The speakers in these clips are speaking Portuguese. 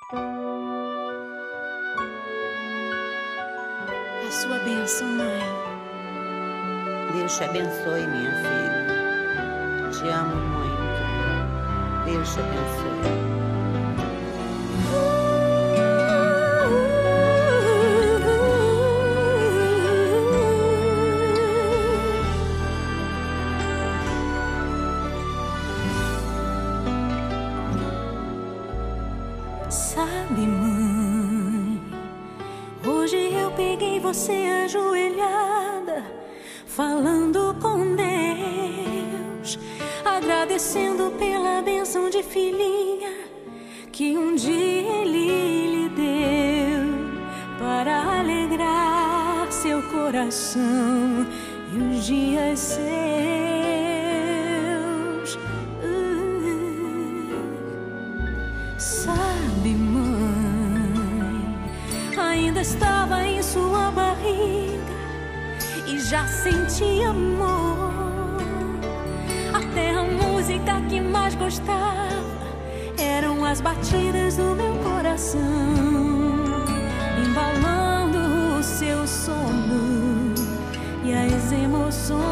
A sua bênção, mãe. Deus te abençoe, minha filha. Te amo muito. Deus te abençoe. Sabe, mãe, hoje eu peguei você ajoelhada, falando com Deus, agradecendo pela bênção de filhinha que um dia Ele lhe deu, para alegrar seu coração e os dias seus. Sabe, mãe, ainda estava em sua barriga e já sentia amor. Até a música que mais gostava eram as batidas do meu coração, embalando o seu sono e as emoções.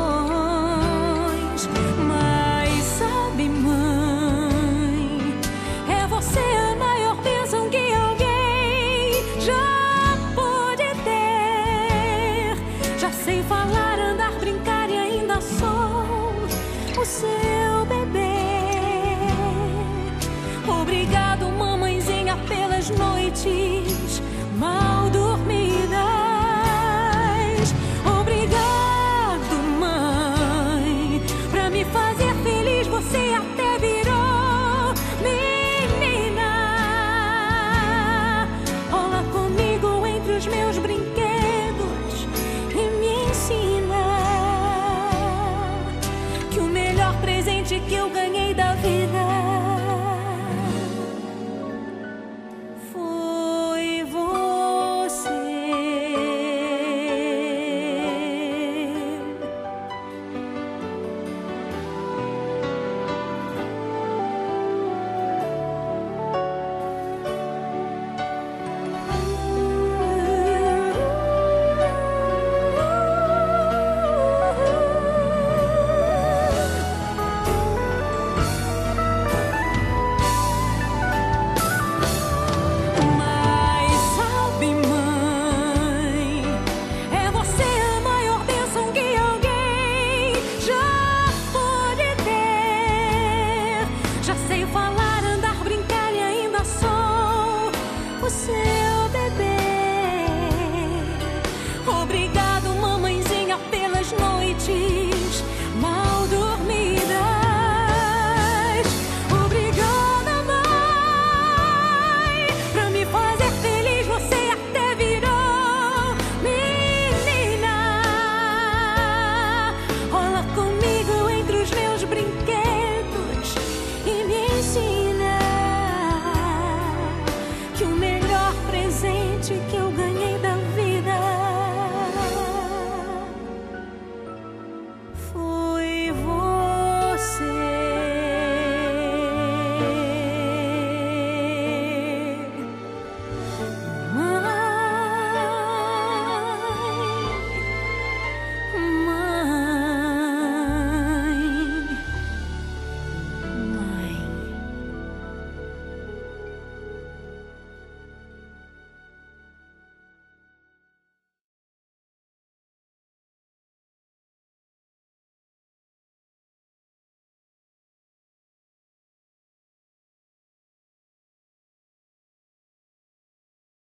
Mas sabe, mãe, é você a maior bênção que alguém já pôde ter. Já sei falar, andar, brincar e ainda sou o seu